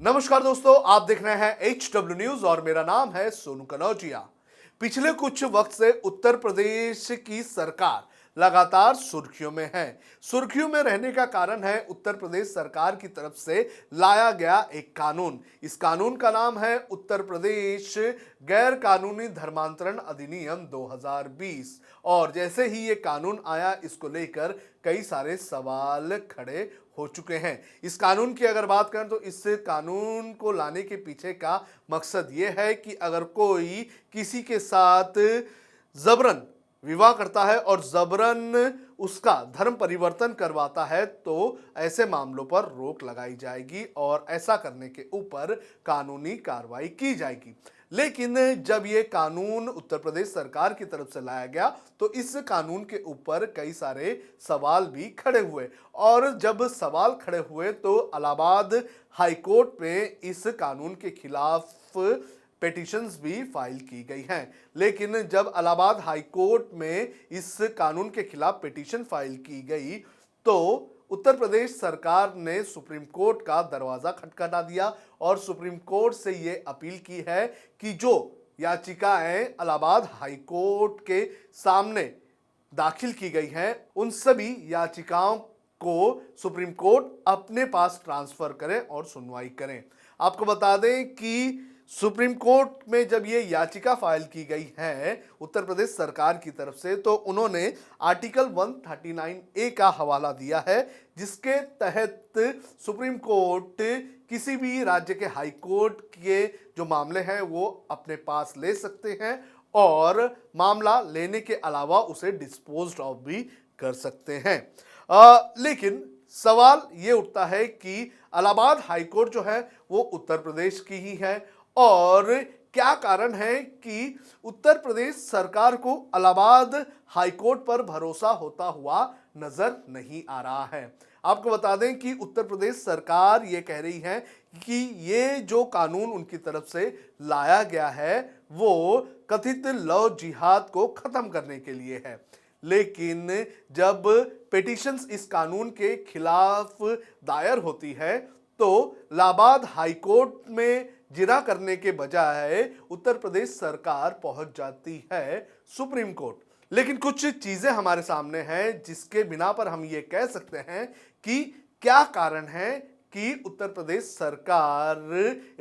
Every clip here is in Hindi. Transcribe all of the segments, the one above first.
नमस्कार दोस्तों, आप देख रहे हैं HW न्यूज और मेरा नाम है सोनू कनौजिया। पिछले कुछ वक्त से उत्तर प्रदेश की सरकार लगातार सुर्खियों में है। सुर्खियों में रहने का कारण है उत्तर प्रदेश सरकार की तरफ से लाया गया एक कानून। इस कानून का नाम है उत्तर प्रदेश गैर कानूनी धर्मांतरण अधिनियम 2020। और जैसे ही ये कानून आया, इसको लेकर कई सारे सवाल खड़े हो चुके हैं। इस कानून की अगर बात करें तो इस कानून को लाने के पीछे का मकसद ये है कि अगर कोई किसी के साथ जबरन विवाह करता है और जबरन उसका धर्म परिवर्तन करवाता है तो ऐसे मामलों पर रोक लगाई जाएगी और ऐसा करने के ऊपर कानूनी कार्रवाई की जाएगी। लेकिन जब ये कानून उत्तर प्रदेश सरकार की तरफ से लाया गया तो इस कानून के ऊपर कई सारे सवाल भी खड़े हुए, और जब सवाल खड़े हुए तो इलाहाबाद हाईकोर्ट में इस कानून के खिलाफ पिटीशंस भी फाइल की गई हैं। लेकिन जब इलाहाबाद हाईकोर्ट में इस कानून के खिलाफ पिटीशन फाइल की गई तो उत्तर प्रदेश सरकार ने सुप्रीम कोर्ट का दरवाजा खटखटा दिया और सुप्रीम कोर्ट से ये अपील की है कि जो याचिकाएं इलाहाबाद हाईकोर्ट के सामने दाखिल की गई हैं उन सभी याचिकाओं को सुप्रीम कोर्ट अपने पास ट्रांसफर करें और सुनवाई करें। आपको बता दें कि सुप्रीम कोर्ट में जब ये याचिका फाइल की गई है उत्तर प्रदेश सरकार की तरफ से तो उन्होंने आर्टिकल 139A का हवाला दिया है, जिसके तहत सुप्रीम कोर्ट किसी भी राज्य के हाई कोर्ट के जो मामले हैं वो अपने पास ले सकते हैं और मामला लेने के अलावा उसे डिस्पोज्ड ऑफ भी कर सकते हैं। लेकिन सवाल ये उठता है कि इलाहाबाद हाईकोर्ट जो है वो उत्तर प्रदेश की ही है और क्या कारण है कि उत्तर प्रदेश सरकार को इलाहाबाद हाईकोर्ट पर भरोसा होता हुआ नजर नहीं आ रहा है। आपको बता दें कि उत्तर प्रदेश सरकार ये कह रही है कि ये जो कानून उनकी तरफ से लाया गया है वो कथित लव जिहाद को खत्म करने के लिए है। लेकिन जब पिटीशंस इस कानून के खिलाफ दायर होती है तो इलाहाबाद हाईकोर्ट में जिरा करने के बजाय उत्तर प्रदेश सरकार पहुंच जाती है सुप्रीम कोर्ट। लेकिन कुछ चीजें हमारे सामने हैं जिसके बिना पर हम ये कह सकते हैं कि क्या कारण है कि उत्तर प्रदेश सरकार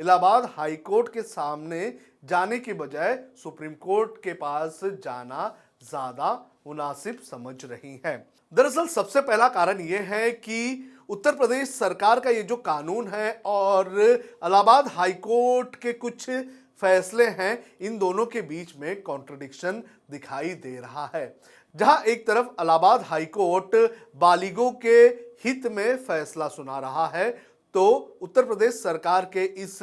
इलाहाबाद हाईकोर्ट के सामने जाने के बजाय सुप्रीम कोर्ट के पास जाना ज्यादा मुनासिब समझ रही है। दरअसल सबसे पहला कारण यह है कि उत्तर प्रदेश सरकार का ये जो कानून है और इलाहाबाद हाईकोर्ट के कुछ फैसले हैं, इन दोनों के बीच में कॉन्ट्रडिक्शन दिखाई दे रहा है। जहां एक तरफ इलाहाबाद हाईकोर्ट बालिगों के हित में फैसला सुना रहा है तो उत्तर प्रदेश सरकार के इस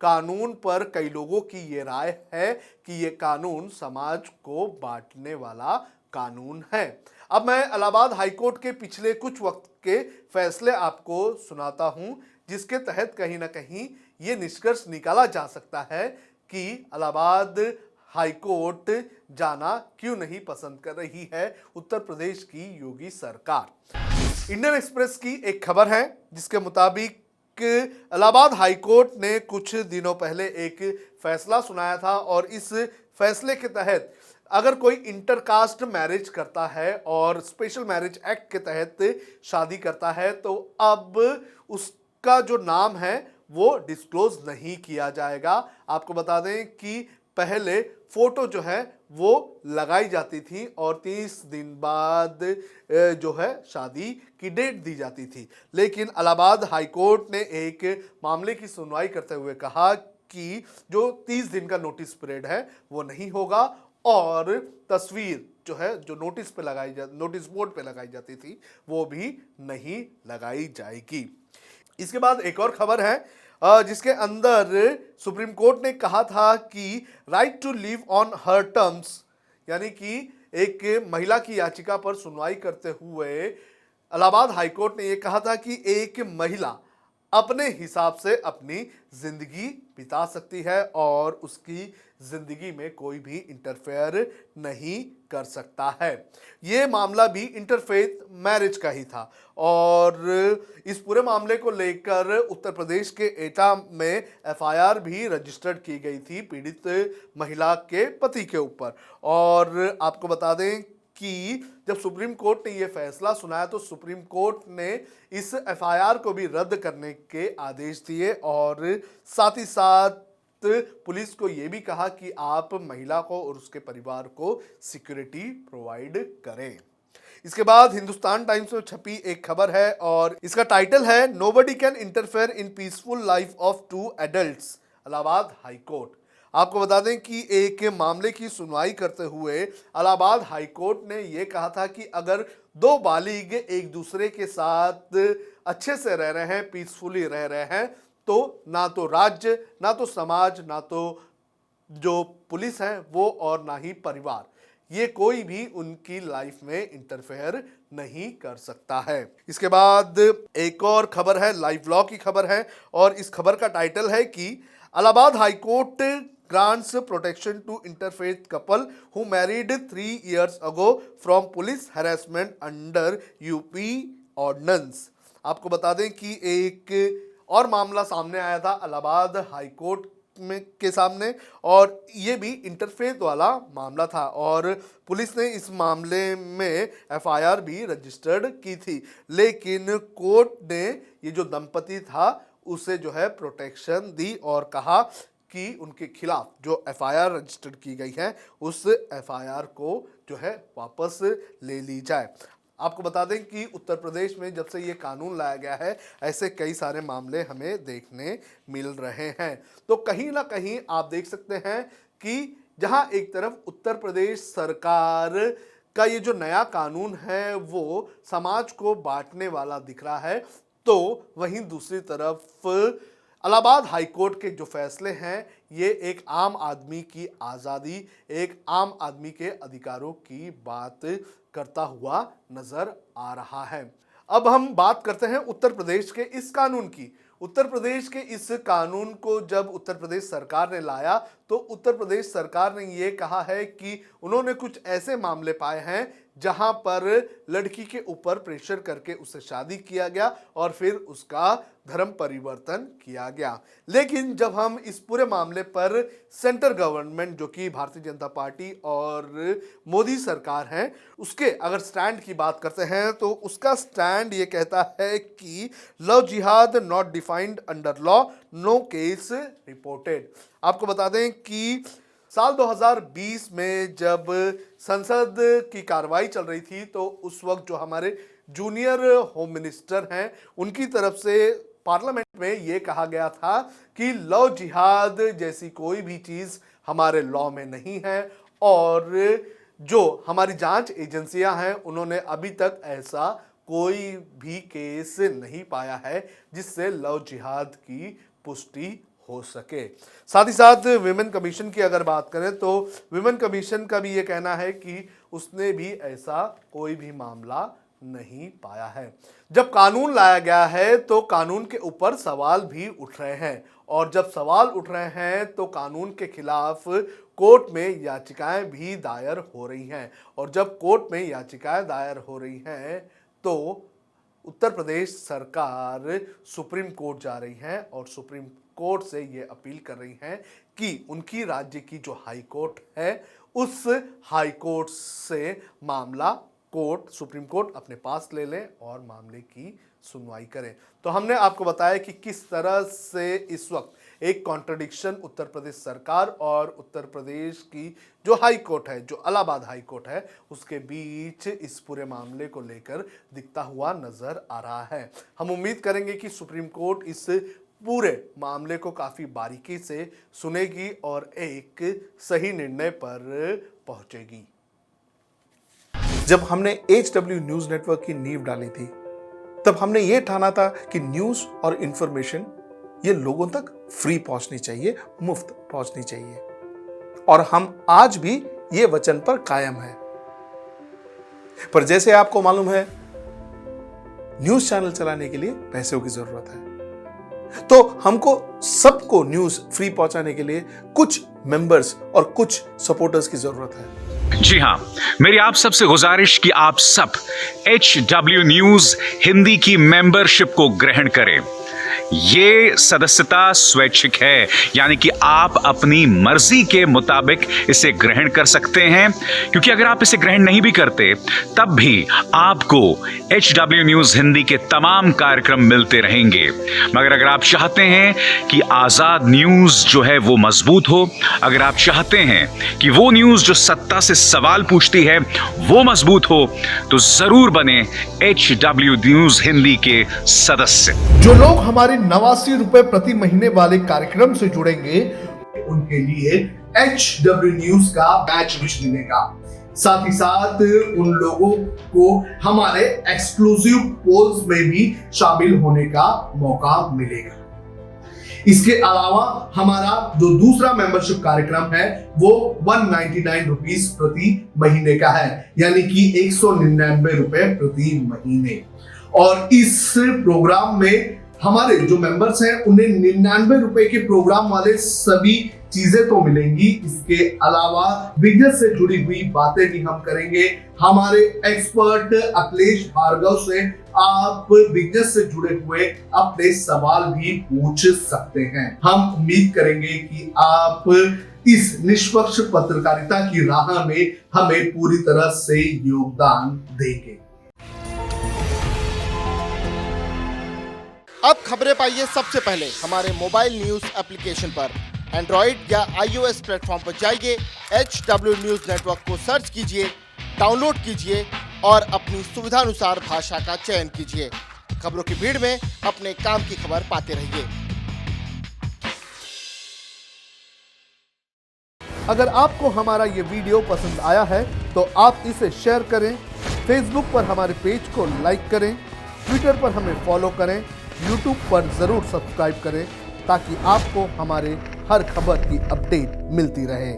कानून पर कई लोगों की ये राय है कि ये कानून समाज को बांटने वाला कानून है। अब मैं इलाहाबाद हाईकोर्ट के पिछले कुछ वक्त के फैसले आपको सुनाता हूं, जिसके तहत कहीं ना कहीं ये निष्कर्ष निकाला जा सकता है कि इलाहाबाद हाईकोर्ट जाना क्यों नहीं पसंद कर रही है उत्तर प्रदेश की योगी सरकार। इंडियन एक्सप्रेस की एक खबर है जिसके मुताबिक इलाहाबाद हाईकोर्ट ने कुछ दिनों पहले एक फैसला सुनाया था और इस फैसले के तहत अगर कोई इंटरकास्ट मैरिज करता है और स्पेशल मैरिज एक्ट के तहत शादी करता है तो अब उसका जो नाम है वो डिस्क्लोज नहीं किया जाएगा। आपको बता दें कि पहले फोटो जो है वो लगाई जाती थी और 30 दिन बाद जो है शादी की डेट दी जाती थी। लेकिन इलाहाबाद हाईकोर्ट ने एक मामले की सुनवाई करते हुए कहा कि जो 30 दिन का नोटिस पीरियड है वो नहीं होगा और तस्वीर जो है जो नोटिस बोर्ड पे लगाई जाती थी वो भी नहीं लगाई जाएगी। इसके बाद एक और खबर है जिसके अंदर सुप्रीम कोर्ट ने कहा था कि right to live on her terms, यानी कि एक महिला की याचिका पर सुनवाई करते हुए इलाहाबाद हाईकोर्ट ने यह कहा था कि एक महिला अपने हिसाब से अपनी जिंदगी बिता सकती है और उसकी जिंदगी में कोई भी इंटरफेयर नहीं कर सकता है। ये मामला भी इंटरफेथ मैरिज का ही था और इस पूरे मामले को लेकर उत्तर प्रदेश के एटा में एफआईआर भी रजिस्टर्ड की गई थी पीड़ित महिला के पति के ऊपर। और आपको बता दें कि जब सुप्रीम कोर्ट ने यह फैसला सुनाया तो सुप्रीम कोर्ट ने इस एफआईआर को भी रद्द करने के आदेश दिए और साथ ही साथ पुलिस को यह भी कहा कि आप महिला को और उसके परिवार को सिक्योरिटी प्रोवाइड करें। इसके बाद हिंदुस्तान टाइम्स में छपी एक खबर है और इसका टाइटल है nobody can interfere in peaceful life of two adults, Allahabad high court. आपको बता दें कि एक मामले की सुनवाई करते हुए इलाहाबाद हाई कोर्ट ने यह कहा था कि अगर दो बालिग एक दूसरे के साथ अच्छे से रह रहे हैं, पीसफुली रह रहे हैं, तो ना तो राज्य, ना तो समाज, ना तो जो पुलिस है वो और ना ही परिवार, ये कोई भी उनकी लाइफ में इंटरफेयर नहीं कर सकता है। इसके बाद एक और खबर है, लाइव लॉ की खबर है और इस खबर का टाइटल है कि Allahabad high court grants protection to interfaith couple who married 3 years ago from police harassment under UP ordinance। आपको बता दें कि एक और मामला सामने आया था इलाहाबाद हाई कोर्ट में के सामने और ये भी इंटरफेथ वाला मामला था और पुलिस ने इस मामले में एफआईआर भी रजिस्टर्ड की थी, लेकिन कोर्ट ने ये जो दंपति था उसे जो है प्रोटेक्शन दी और कहा कि उनके खिलाफ जो एफआईआर रजिस्टर्ड की गई है उस एफआईआर को जो है वापस ले ली जाए। आपको बता दें कि उत्तर प्रदेश में जब से ये कानून लाया गया है ऐसे कई सारे मामले हमें देखने मिल रहे हैं। तो कहीं ना कहीं आप देख सकते हैं कि जहां एक तरफ उत्तर प्रदेश सरकार का ये जो नया कानून है वो समाज को बांटने वाला दिख रहा है, तो वहीं दूसरी तरफ इलाहाबाद हाई कोर्ट के जो फैसले हैं ये एक आम आदमी की आज़ादी, एक आम आदमी के अधिकारों की बात करता हुआ नजर आ रहा है। अब हम बात करते हैं उत्तर प्रदेश के इस कानून की। उत्तर प्रदेश के इस कानून को जब उत्तर प्रदेश सरकार ने लाया तो उत्तर प्रदेश सरकार ने ये कहा है कि उन्होंने कुछ ऐसे मामले पाए हैं जहां पर लड़की के ऊपर प्रेशर करके उससे शादी किया गया और फिर उसका धर्म परिवर्तन किया गया। लेकिन जब हम इस पूरे मामले पर सेंटर गवर्नमेंट जो कि भारतीय जनता पार्टी और मोदी सरकार है उसके अगर स्टैंड की बात करते हैं तो उसका स्टैंड ये कहता है कि love jihad not defined under law, no case reported. आपको बता दें कि साल 2020 में जब संसद की कार्रवाई चल रही थी तो उस वक्त जो हमारे जूनियर होम मिनिस्टर हैं उनकी तरफ से पार्लियामेंट में ये कहा गया था कि लव जिहाद जैसी कोई भी चीज़ हमारे लॉ में नहीं है और जो हमारी जांच एजेंसियां हैं उन्होंने अभी तक ऐसा कोई भी केस नहीं पाया है जिससे लव जिहाद की पुष्टि हो सके। साथ ही साथ विमेन कमीशन की अगर बात करें तो विमेन कमीशन का भी ये कहना है कि उसने भी ऐसा कोई भी मामला नहीं पाया है। जब कानून लाया गया है तो कानून के ऊपर सवाल भी उठ रहे हैं और जब सवाल उठ रहे हैं तो कानून के खिलाफ कोर्ट में याचिकाएं भी दायर हो रही हैं और जब कोर्ट में याचिकाएं दायर हो रही हैं तो उत्तर प्रदेश सरकार सुप्रीम कोर्ट जा रही है और सुप्रीम कोर्ट से ये अपील कर रही हैं कि उनकी राज्य की जो हाई कोर्ट है उस हाई कोर्ट से मामला कोर्ट सुप्रीम कोर्ट अपने पास ले लें और मामले की सुनवाई करें। तो हमने आपको बताया कि किस तरह से इस वक्त एक कॉन्ट्रडिक्शन उत्तर प्रदेश सरकार और उत्तर प्रदेश की जो हाई कोर्ट है, जो इलाहाबाद हाई कोर्ट है, उसके बीच इस पूरे मामले को लेकर दिखता हुआ नजर आ रहा है। हम उम्मीद करेंगे कि सुप्रीम कोर्ट इस पूरे मामले को काफ़ी बारीकी से सुनेगी और एक सही निर्णय पर पहुंचेगी। जब हमने HW न्यूज नेटवर्क की नींव डाली थी तब हमने ये ठाना था कि न्यूज और इंफॉर्मेशन ये लोगों तक फ्री पहुंचनी चाहिए, मुफ्त पहुंचनी चाहिए और हम आज भी ये वचन पर कायम हैं। पर जैसे आपको मालूम है न्यूज चैनल चलाने के लिए पैसों की जरूरत है तो हमको सबको न्यूज फ्री पहुंचाने के लिए कुछ मेंबर्स और कुछ सपोर्टर्स की जरूरत है। जी हां, मेरी आप सबसे गुजारिश कि आप सब HW न्यूज हिंदी की मेंबरशिप को ग्रहण करें। ये सदस्यता स्वैच्छिक है, यानी कि आप अपनी मर्जी के मुताबिक इसे ग्रहण कर सकते हैं, क्योंकि अगर आप इसे ग्रहण नहीं भी करते तब भी आपको HW न्यूज हिंदी के तमाम कार्यक्रम मिलते रहेंगे। मगर अगर आप चाहते हैं कि आजाद न्यूज जो है वो मजबूत हो, अगर आप चाहते हैं कि वो न्यूज जो सत्ता से सवाल पूछती है वो मजबूत हो, तो जरूर बने HW न्यूज हिंदी के सदस्य। जो लोग हमारे 89 रुपए प्रति महीने वाले कार्यक्रम से जुड़ेंगे उनके लिए HW न्यूज का बैच विश मिलेगा। साथ ही साथ उन लोगों को हमारे एक्सक्लूसिव पोल्स में भी शामिल होने का मौका मिलेगा। इसके अलावा हमारा जो दूसरा मेंबरशिप कार्यक्रम है वो 199 रुपीस प्रति महीने का है, यानी कि 199 रुपए प्रति महीने। और इस प्रोग्राम में हमारे जो मेंबर्स हैं उन्हें 99 रुपए के प्रोग्राम वाले सभी चीजें तो मिलेंगी। इसके अलावा बिजनेस से जुड़ी हुई बातें भी हम करेंगे। हमारे एक्सपर्ट अखिलेश भार्गव से आप बिजनेस से जुड़े हुए अपने सवाल भी पूछ सकते हैं। हम उम्मीद करेंगे कि आप इस निष्पक्ष पत्रकारिता की राह में हमें पूरी तरह से योगदान देंगे। अब खबरें पाइए सबसे पहले हमारे मोबाइल न्यूज एप्लीकेशन पर। एंड्रॉइड या iOS प्लेटफॉर्म पर जाइए, HW न्यूज नेटवर्क को सर्च कीजिए, डाउनलोड कीजिए और अपनी सुविधानुसार भाषा का चयन कीजिए। खबरों की भीड़ में अपने काम की खबर पाते रहिए। अगर आपको हमारा ये वीडियो पसंद आया है तो आप इसे शेयर करें, फेसबुक पर हमारे पेज को लाइक करें, ट्विटर पर हमें फॉलो करें, यूट्यूब पर जरूर सब्सक्राइब करें ताकि आपको हमारे हर खबर की अपडेट मिलती रहे।